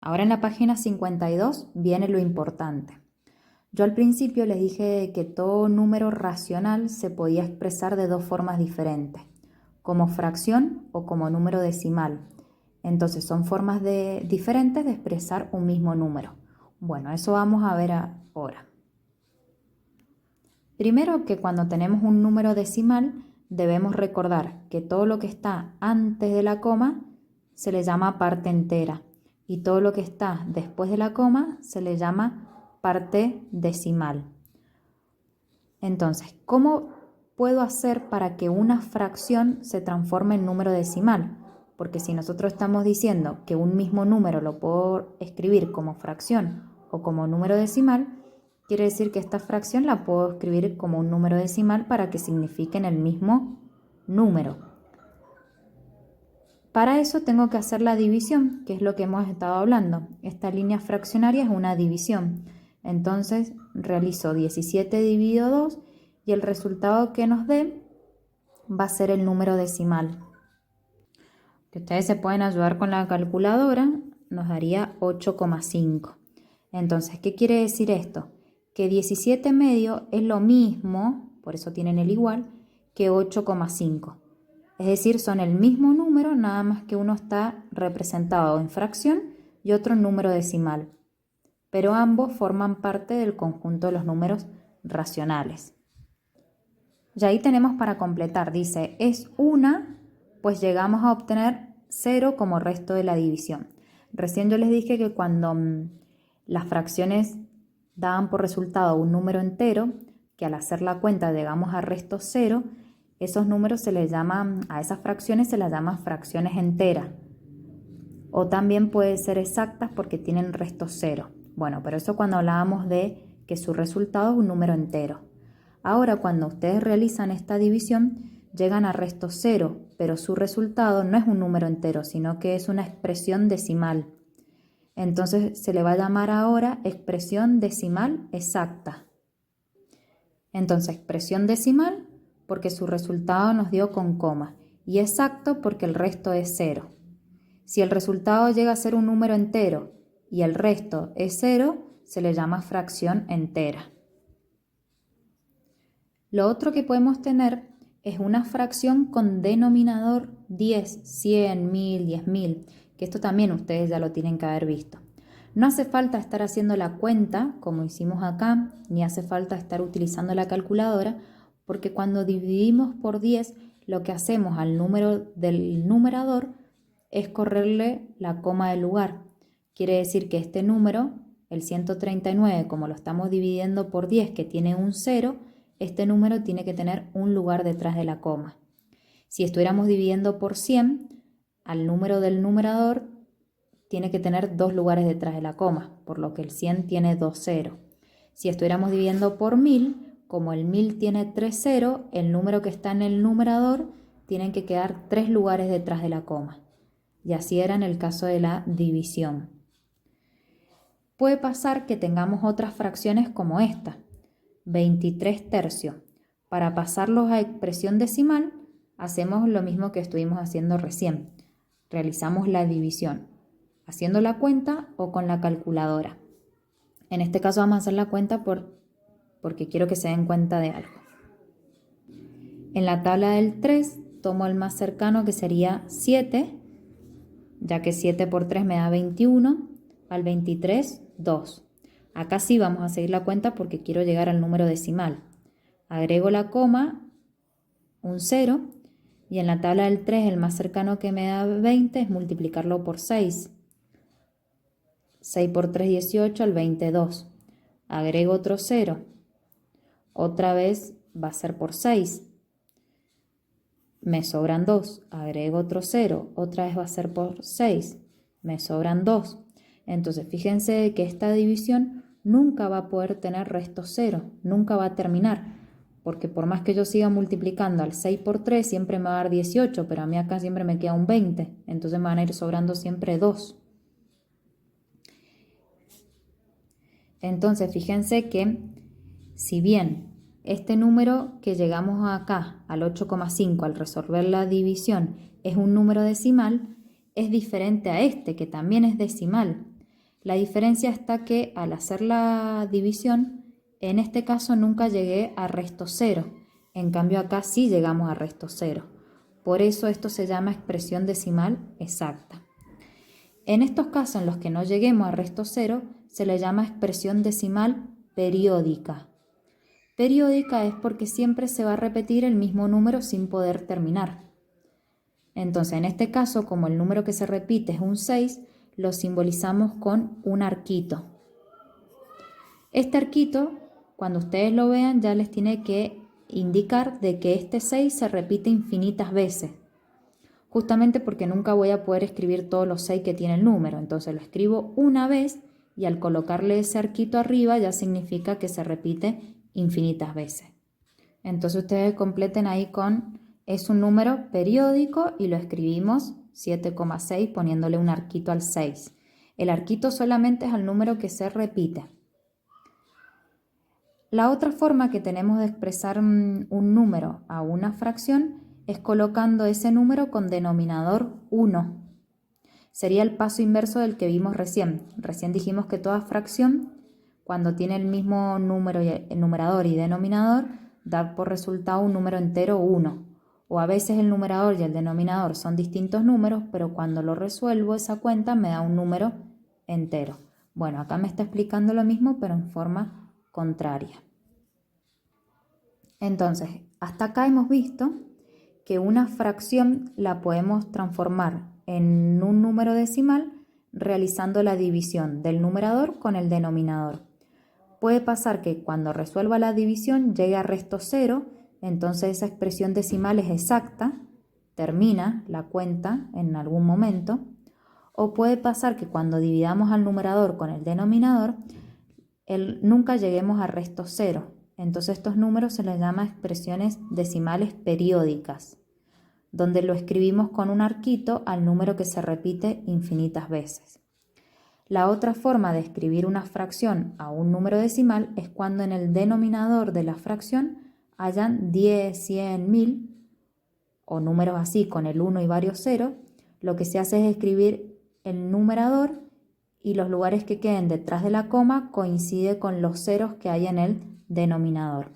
Ahora en la página 52 viene lo importante. Yo al principio les dije que todo número racional se podía expresar de dos formas diferentes, como fracción o como número decimal. Entonces son formas diferentes de expresar un mismo número. Bueno, eso vamos a ver ahora. Primero que cuando tenemos un número decimal debemos recordar que todo lo que está antes de la coma se le llama parte entera y todo lo que está después de la coma se le llama parte decimal. Entonces, ¿cómo puedo hacer para que una fracción se transforme en número decimal? Porque si nosotros estamos diciendo que un mismo número lo puedo escribir como fracción o como número decimal, quiere decir que esta fracción la puedo escribir como un número decimal para que signifiquen el mismo número. Para eso tengo que hacer la división, que es lo que hemos estado hablando. Esta línea fraccionaria es una división. Entonces realizo 17 dividido 2 y el resultado que nos dé va a ser el número decimal. Que ustedes se pueden ayudar con la calculadora, nos daría 8,5. Entonces, ¿qué quiere decir esto? Que 17 medio es lo mismo, por eso tienen el igual, que 8,5. Es decir, son el mismo número, nada más que uno está representado en fracción y otro en número decimal. Pero ambos forman parte del conjunto de los números racionales. Y ahí tenemos para completar, dice, es una, pues llegamos a obtener 0 como resto de la división. Recién yo les dije que cuando las fracciones daban por resultado un número entero, que al hacer la cuenta llegamos a resto 0, esos números se les llaman, a esas fracciones se las llama fracciones enteras. O también puede ser exactas porque tienen resto 0. Bueno, pero eso cuando hablábamos de que su resultado es un número entero. Ahora cuando ustedes realizan esta división, llegan a resto 0, pero su resultado no es un número entero, sino que es una expresión decimal. Entonces se le va a llamar ahora expresión decimal exacta. Entonces expresión decimal porque su resultado nos dio con coma y exacto porque el resto es 0. Si el resultado llega a ser un número entero y el resto es 0, se le llama fracción entera. Lo otro que podemos tener es una fracción con denominador 10, 100, 1000, 10.000, que esto también ustedes ya lo tienen que haber visto. No hace falta estar haciendo la cuenta, como hicimos acá, ni hace falta estar utilizando la calculadora, porque cuando dividimos por 10, lo que hacemos al número del numerador es correrle la coma del lugar. Quiere decir que este número, el 139, como lo estamos dividiendo por 10, que tiene un 0, este número tiene que tener un lugar detrás de la coma. Si estuviéramos dividiendo por 100, al número del numerador tiene que tener dos lugares detrás de la coma, por lo que el 100 tiene 2 ceros. Si estuviéramos dividiendo por 1000, como el 1000 tiene 3 ceros, el número que está en el numerador tienen que quedar 3 lugares detrás de la coma. Y así era en el caso de la división. Puede pasar que tengamos otras fracciones como esta, 23 tercios. Para pasarlos a expresión decimal, hacemos lo mismo que estuvimos haciendo recién. Realizamos la división, haciendo la cuenta o con la calculadora. En este caso vamos a hacer la cuenta porque quiero que se den cuenta de algo. En la tabla del 3 tomo el más cercano, que sería 7, ya que 7 por 3 me da 21, al 23, 2. Acá sí vamos a seguir la cuenta porque quiero llegar al número decimal. Agrego la coma, un 0, y en la tabla del 3 el más cercano que me da 20 es multiplicarlo por 6. 6 por 3, 18, al 22. Agrego otro 0. Otra vez va a ser por 6. Me sobran 2. Agrego otro 0. Otra vez va a ser por 6. Me sobran 2. Entonces, fíjense que esta división nunca va a poder tener resto 0. Nunca va a terminar. Porque por más que yo siga multiplicando al 6 por 3, siempre me va a dar 18. Pero a mí acá siempre me queda un 20. Entonces me van a ir sobrando siempre 2. Entonces, fíjense que si bien este número que llegamos acá, al 8,5, al resolver la división, es un número decimal, es diferente a este, que también es decimal. La diferencia está que al hacer la división, en este caso nunca llegué a resto cero. En cambio acá sí llegamos a resto cero. Por eso esto se llama expresión decimal exacta. En estos casos en los que no lleguemos a resto cero, se le llama expresión decimal periódica. Periódica es porque siempre se va a repetir el mismo número sin poder terminar. Entonces, en este caso, como el número que se repite es un 6, lo simbolizamos con un arquito. Este arquito, cuando ustedes lo vean, ya les tiene que indicar de que este 6 se repite infinitas veces. Justamente porque nunca voy a poder escribir todos los 6 que tiene el número. Entonces lo escribo una vez y al colocarle ese arquito arriba ya significa que se repite infinitas veces. Entonces ustedes completen ahí con, es un número periódico y lo escribimos 7,6 poniéndole un arquito al 6. El arquito solamente es al número que se repite. La otra forma que tenemos de expresar un número a una fracción es colocando ese número con denominador 1. Sería el paso inverso del que vimos recién. Recién dijimos que toda fracción, cuando tiene el mismo número, numerador y denominador, da por resultado un número entero 1. O a veces el numerador y el denominador son distintos números, pero cuando lo resuelvo esa cuenta me da un número entero. Bueno, acá me está explicando lo mismo, pero en forma contraria. Entonces, hasta acá hemos visto que una fracción la podemos transformar en un número decimal realizando la división del numerador con el denominador. Puede pasar que cuando resuelva la división llegue a resto cero, entonces esa expresión decimal es exacta, termina la cuenta en algún momento, o puede pasar que cuando dividamos al numerador con el denominador, nunca lleguemos a resto cero. Entonces estos números se les llama expresiones decimales periódicas, donde lo escribimos con un arquito al número que se repite infinitas veces. La otra forma de escribir una fracción a un número decimal es cuando en el denominador de la fracción hayan 10, 100, 1000 o números así con el 1 y varios ceros. Lo que se hace es escribir el numerador y los lugares que queden detrás de la coma coincide con los ceros que hay en el denominador.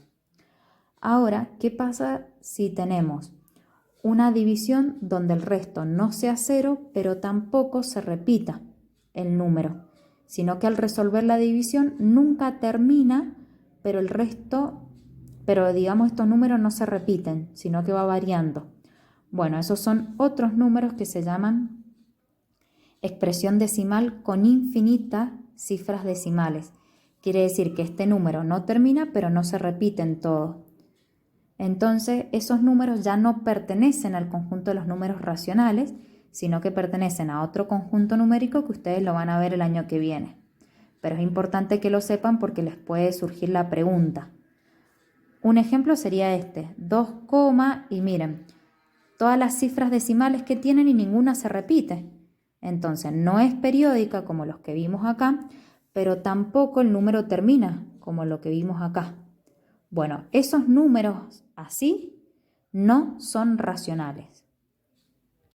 Ahora, ¿qué pasa si tenemos una división donde el resto no sea cero, pero tampoco se repita el número, sino que al resolver la división nunca termina, pero digamos estos números no se repiten, sino que va variando? Bueno, esos son otros números que se llaman expresión decimal con infinitas cifras decimales. Quiere decir que este número no termina, pero no se repiten todos. Entonces, esos números ya no pertenecen al conjunto de los números racionales, sino que pertenecen a otro conjunto numérico que ustedes lo van a ver el año que viene. Pero es importante que lo sepan porque les puede surgir la pregunta. Un ejemplo sería este, 2, y miren, todas las cifras decimales que tienen y ninguna se repite. Entonces, no es periódica como los que vimos acá, pero tampoco el número termina como lo que vimos acá. Bueno, esos números así no son racionales.